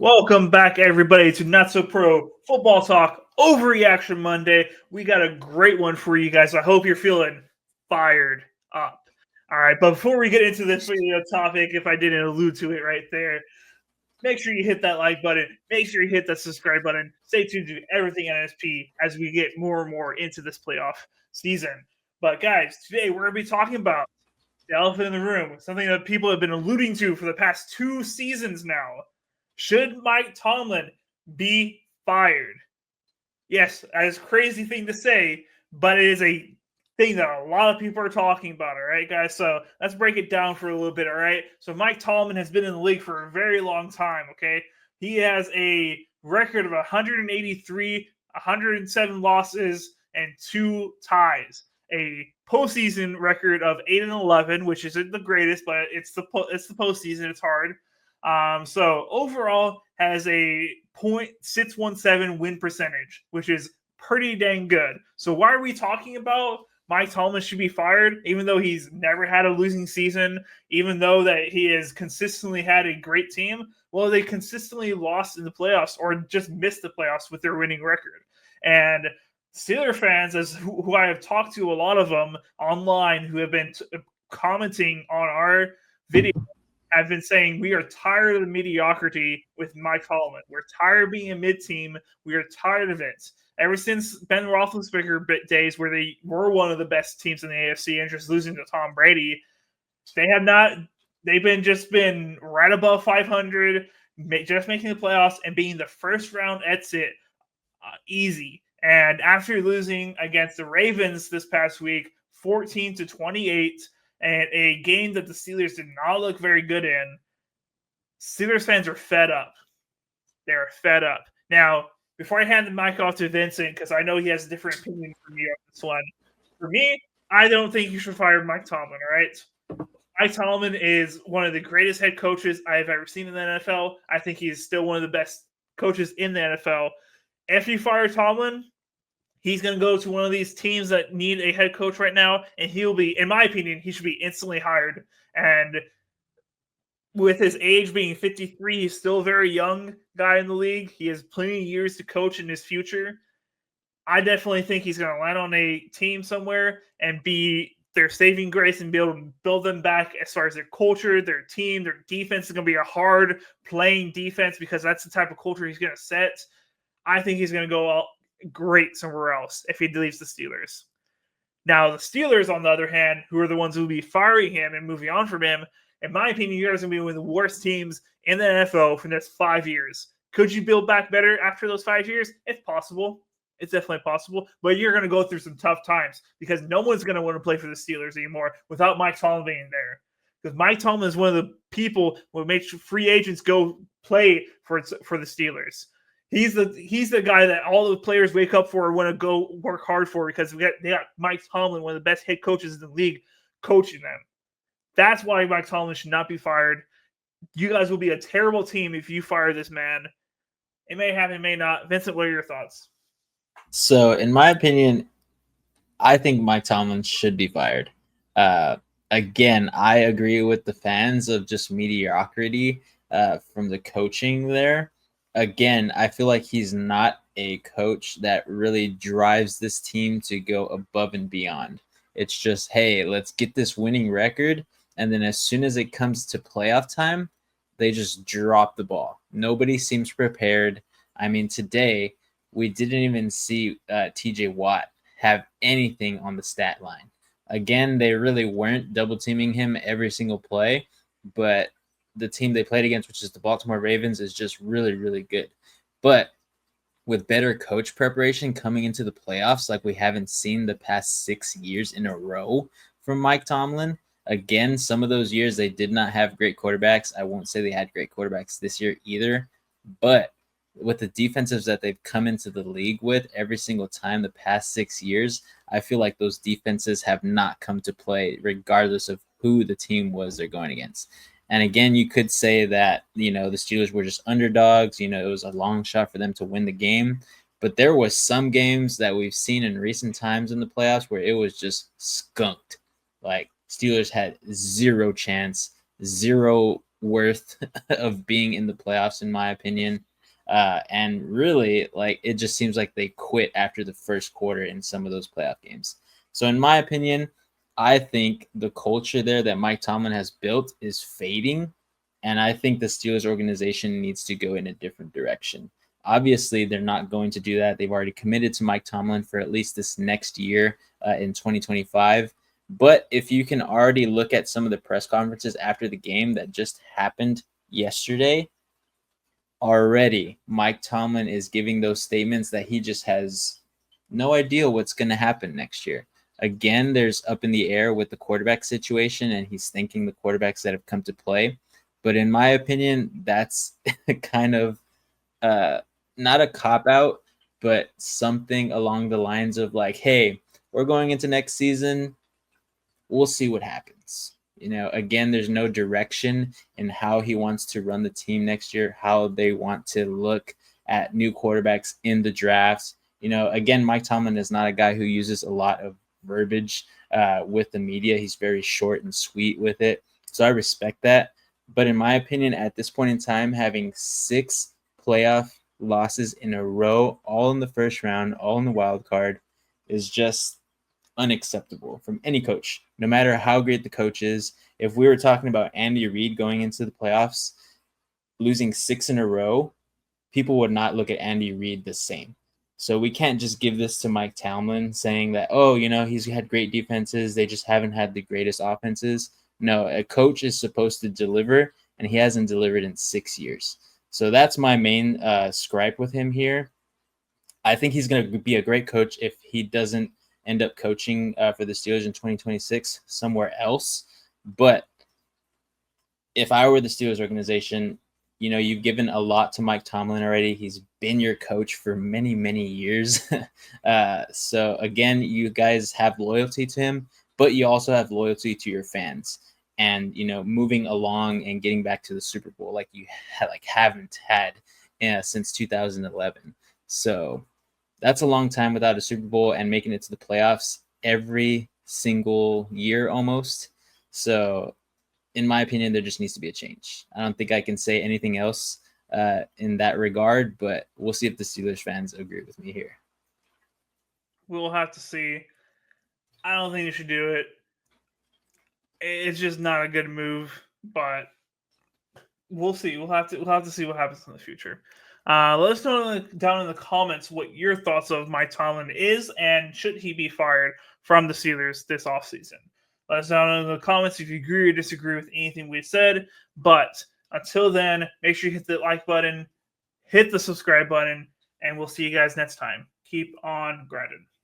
Welcome back, everybody, to Not So Pro Football Talk Overreaction Monday. We got a great one for you guys. I hope you're feeling fired up. All right, but before we get into this video topic, if I didn't allude to it right there, make sure you hit that like button. Make sure you hit that subscribe button. Stay tuned to everything NSP as we get more and more into this playoff season. But guys, today we're going to be talking about the elephant in the room, something that people have been alluding to for the past 2 seasons now. Should Mike Tomlin be fired? Yes, that is a crazy thing to say, but it is a thing that a lot of people are talking about, all right, guys? So let's break it down for a little bit, all right? So Mike Tomlin has been in the league for a very long time, okay? He has a record of 183, 107 losses, and 2 ties. A postseason record of 8-11, which isn't the greatest, but it's the postseason. It's hard. So overall has a .617 win percentage, which is pretty dang good. So why are we talking about Mike Tomlin should be fired, even though he's never had a losing season, even though that he has consistently had a great team? Well, they consistently lost in the playoffs or just missed the playoffs with their winning record. And Steeler fans, as who I have talked to, a lot of them online who have been commenting on our video, have been saying we are tired of the mediocrity with Mike Tomlin. We're tired of being a mid-team. We are tired of it. Ever since Ben Roethlisberger days where they were one of the best teams in the AFC and just losing to Tom Brady, they've been right above 500, just making the playoffs and being the first round exit easy. And after losing against the Ravens this past week, 14-28, and a game that the Steelers did not look very good in, Steelers fans are fed up. They're fed up. Now, before I hand the mic off to Vincent, because I know he has a different opinion from me on this one, for me, I don't think you should fire Mike Tomlin, all right? Mike Tomlin is one of the greatest head coaches I have ever seen in the NFL. I think he's still one of the best coaches in the NFL. If you fire Tomlin, he's going to go to one of these teams that need a head coach right now, and he'll be, in my opinion, he should be instantly hired. And with his age being 53, he's still a very young guy in the league. He has plenty of years to coach in his future. I definitely think he's going to land on a team somewhere and be their saving grace and be able to build them back as far as their culture, their team, their defense is going to be a hard playing defense because that's the type of culture he's going to set. I think he's going to go out great somewhere else if he leaves the Steelers. Now, the Steelers, on the other hand, who are the ones who will be firing him and moving on from him, in my opinion, you guys are going to be one of the worst teams in the NFL for the next 5 years. Could you build back better after those 5 years? It's possible. It's definitely possible. But you're going to go through some tough times because no one's going to want to play for the Steelers anymore without Mike Tomlin being there. Because Mike Tomlin is one of the people who makes free agents go play for the Steelers. He's the guy that all the players wake up for and want to go work hard for because they got Mike Tomlin, one of the best head coaches in the league, coaching them. That's why Mike Tomlin should not be fired. You guys will be a terrible team if you fire this man. It may happen, it may not. Vincent, what are your thoughts? So, in my opinion, I think Mike Tomlin should be fired. Again, I agree with the fans of just mediocrity from the coaching there. Again, I feel like he's not a coach that really drives this team to go above and beyond. It's just, hey, let's get this winning record. And then as soon as it comes to playoff time, they just drop the ball. Nobody seems prepared. I mean, today we didn't even see TJ Watt have anything on the stat line. Again, they really weren't double teaming him every single play, but the team they played against, which is the Baltimore Ravens, is just really, really good. But with better coach preparation coming into the playoffs, like we haven't seen the past 6 years in a row from Mike Tomlin, again, some of those years they did not have great quarterbacks. I won't say they had great quarterbacks this year either, but with the defensives that they've come into the league with every single time the past 6 years, I feel like those defenses have not come to play regardless of who the team was they're going against. And again, you could say that, the Steelers were just underdogs. It was a long shot for them to win the game. But there was some games that we've seen in recent times in the playoffs where it was just skunked. Like Steelers had zero chance, zero worth of being in the playoffs, in my opinion. And really, like, it just seems like they quit after the first quarter in some of those playoff games. So in my opinion, I think the culture there that Mike Tomlin has built is fading. And I think the Steelers organization needs to go in a different direction. Obviously, they're not going to do that. They've already committed to Mike Tomlin for at least this next year in 2025. But if you can already look at some of the press conferences after the game that just happened yesterday, already Mike Tomlin is giving those statements that he just has no idea what's going to happen next year. Again, there's up in the air with the quarterback situation, and he's thanking the quarterbacks that have come to play. But in my opinion, that's kind of not a cop-out, but something along the lines of like, hey, we're going into next season. We'll see what happens. Again, there's no direction in how he wants to run the team next year, how they want to look at new quarterbacks in the drafts. Again, Mike Tomlin is not a guy who uses a lot of verbiage with the media. He's very short and sweet with it. So I respect that. But in my opinion, at this point in time, having 6 playoff losses in a row, all in the first round, all in the wild card, is just unacceptable from any coach, no matter how great the coach is. If we were talking about Andy Reid going into the playoffs, losing 6 in a row, people would not look at Andy Reid the same. So we can't just give this to Mike Tomlin saying that, he's had great defenses, they just haven't had the greatest offenses. No, a coach is supposed to deliver, and he hasn't delivered in 6 years. So that's my main gripe with him here. I think he's going to be a great coach if he doesn't end up coaching for the Steelers in 2026 somewhere else. But if I were the Steelers organization, you've given a lot to Mike Tomlin already. He's been your coach for many, many years. So again, you guys have loyalty to him, but you also have loyalty to your fans. And, moving along and getting back to the Super Bowl like you haven't had since 2011. So that's a long time without a Super Bowl and making it to the playoffs every single year almost. So in my opinion, there just needs to be a change. I don't think I can say anything else in that regard, but we'll see if the Steelers fans agree with me here. We'll have to see. I don't think you should do it. It's just not a good move, but we'll see. We'll have to see what happens in the future. Let us know down in the comments what your thoughts of Mike Tomlin is, and should he be fired from the Steelers this offseason. Let us know in the comments if you agree or disagree with anything we said. But until then, make sure you hit the like button, hit the subscribe button, and we'll see you guys next time. Keep on grinding.